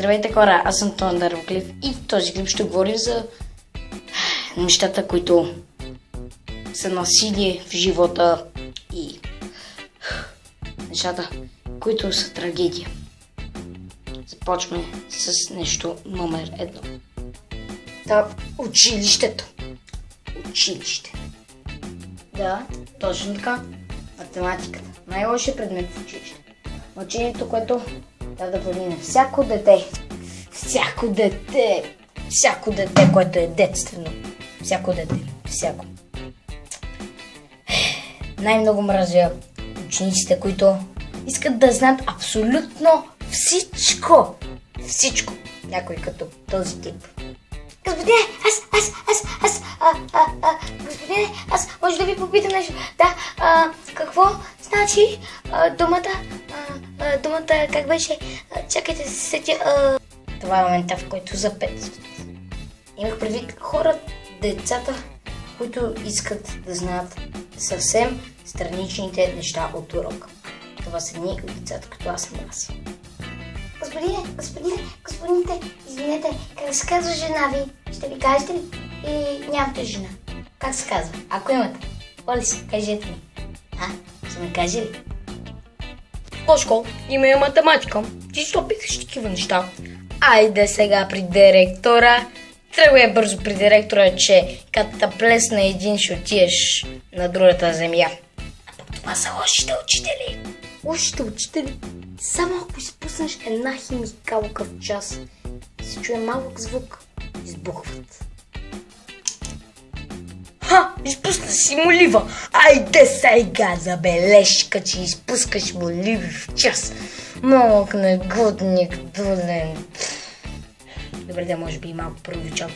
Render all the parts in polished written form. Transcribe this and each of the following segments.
Здравейте хора, аз съм Тони Дървоклив и в този клип ще говорим за нещата, които са насилие в живота и нещата, които са трагедия. Започваме с нещо номер 1. Училището. Училище. Да, точно така. Математиката. Най-лошият предмет в училище. Учението, което трябва да бъде на всяко дете. Всяко дете, което е детствено. Всяко дете. Всяко. Най-много мразя учениците, които искат да знаят абсолютно всичко. Всичко. Някой като този тип. Господине, господине, аз може да ви попитам нещо. Да, какво значи думата, как беше? Чакайте се сетя. Това е момента, в който запетстват. Имах предвид децата, които искат да знаят съвсем страничните неща от урока. Това са едни от децата, като аз съм аз. Господините, извинете, как се казва жена ви? Ще ви кажете ли? Или нямате жена? Как се казва? Ако имате, моля си, кажете ми. Ще ми каже ли? Кошко, има и математика. Ти що питаш такива неща? Айде сега при директора. Тръгвай бързо при директора, че като те плесна един, ще отиеш на другата земя. А пък това са лошите учители. Лошите учители? Само ако изпуснеш една химикалка в час, се чуе малък звук, избухват. Изпусна си молива! Айде сега забележка, че изпускаш моливи в час. Малък негодник, дулен. Добре, да може би и малко преувеличал.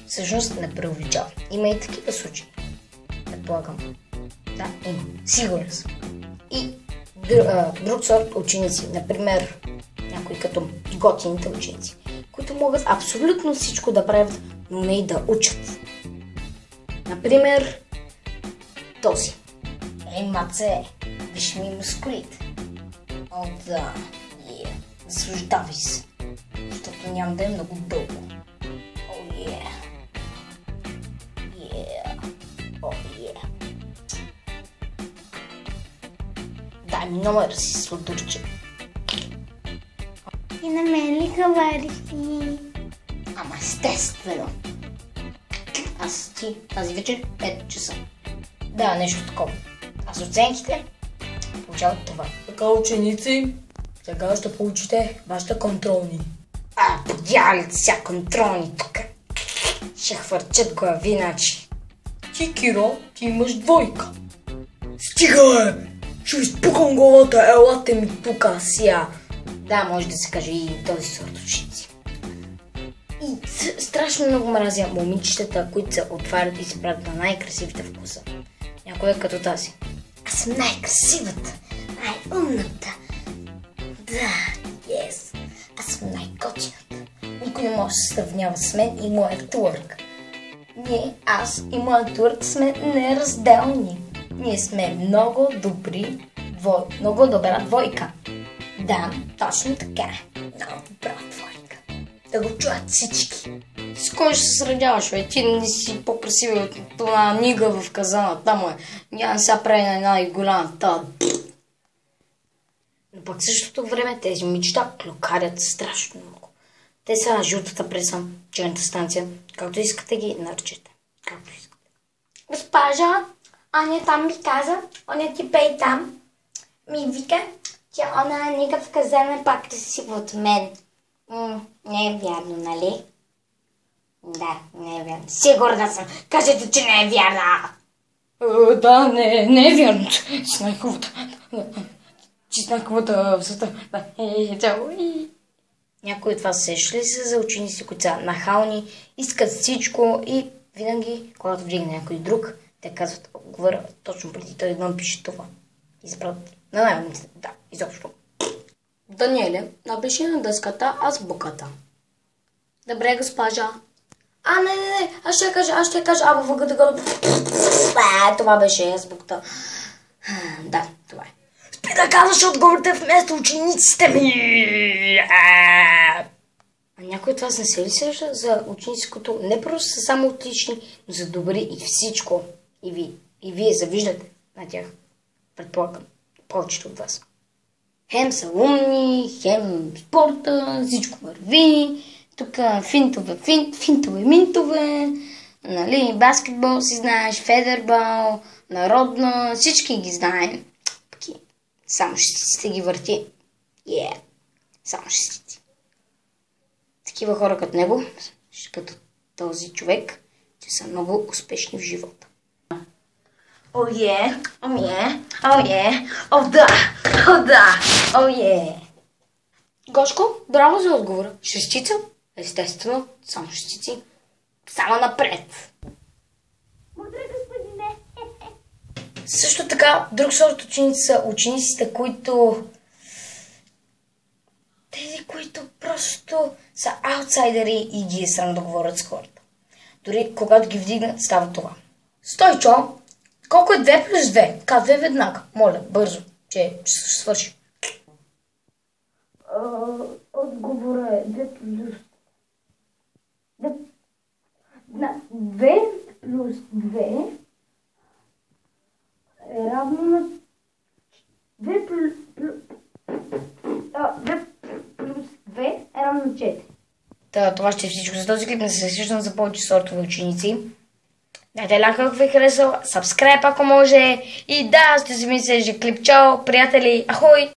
Всъщност не преувеличал. Има и такива случаи. Предполагам. Да, има. Сигурен съм. И друг сорт ученици, например, някои като готините ученици, които могат абсолютно всичко да правят, но не и да учат. Например, този. Маце, виж ми мускулите. Да, наслаждавай се, защото няма да е много дълго. Дай ми номер си, сладурче. И на мен ли хавариш? Ама естествено. Аз ти тази вечер 5 часа. Да, нещо такова. А с оценките получават това. Така, ученици, сега ще получите вашите контролни. Подявалите сега контролни тук. Ще хвърчат глави, начи. Ти, Киро, ти имаш 2. Стига, ще изпукам главата, елате ми тука сега. Да, може да се каже и този сорт ученици. И страшно много мразя момичетата, които се отварят и се правят на най-красивите в класа. Някоя като тази. Аз съм най-красивата, най-умната. Да, yes. Аз съм най-готината. Никой не може да се сравнява с мен и моя творк. Ние, аз и моя творк сме неразделни. Ние сме много добри, много добра двойка. Да, точно така. Много добра двойка. Да го чуят всички. С кой ще се сравняваш, бе? Ти не си по-красиви от това нига в казана. Там е. Няма сега прави на една и голяма та. Но пък в същото време тези момичета клюкарят страшно много. Те са на жълтата преса, черната станция, както искате ги наричате. Както искате. Госпожа, оня там ми каза, оня ти пей там, ми вика, че она нига в казана е по-красива от мен. Не е вярно, нали? Да, не е вярно. Сигурна съм. Кажете, че не е вярна. Да, не е вярно. Че най-хубавата в света. Някои от вас сещат ли се за ученици, които са нахални, искат всичко и винаги, когато вдигне някой друг, те казват, говоря точно преди той да напише това. Изправят на най-умните. Да, изобщо. Даниеле, напиши на дъската азбуката. Добре, госпожа. Не, аз ще кажа, това беше азбуката. Да, това е. Спи да казваш отговорите вместо учениците ми. Някой от вас не се ли сеща за ученици, които не просто са само отлични, но са добри и всичко. И вие завиждате на тях. Предполагам, повечето от вас. Хем са умни, хем спорта, всичко върви. Тук финтове, минтове, нали, баскетбол си знаеш, федербал, народна, всички ги знаем. Само шестиците ги върти. Само шестици. Такива хора като него, като този човек, че са много успешни в живота. О да! Гошко, браво за отговора. Шестица? Естествено, само шестици. Само напред. Благодаря, господине. Също така, друг сорт ученици са учениците, които просто са аутсайдери и ги е срам да говорят с хората. Дори когато ги вдигнат, става това. Стойчо, колко е 2 плюс 2? Казвай веднага. Моля, бързо, че ще свърши. Отговора е 2 плюс 2 плюс 2 е равно на 2 плюс 2 е равно на 4. Това ще е всичко за този клип. Не се сещам за повече сортове ученици. Дайте лайк, ако ви е харесал, сабскрайб ако може. И да, сте си мислили, че клип. Чао, приятели, ахой!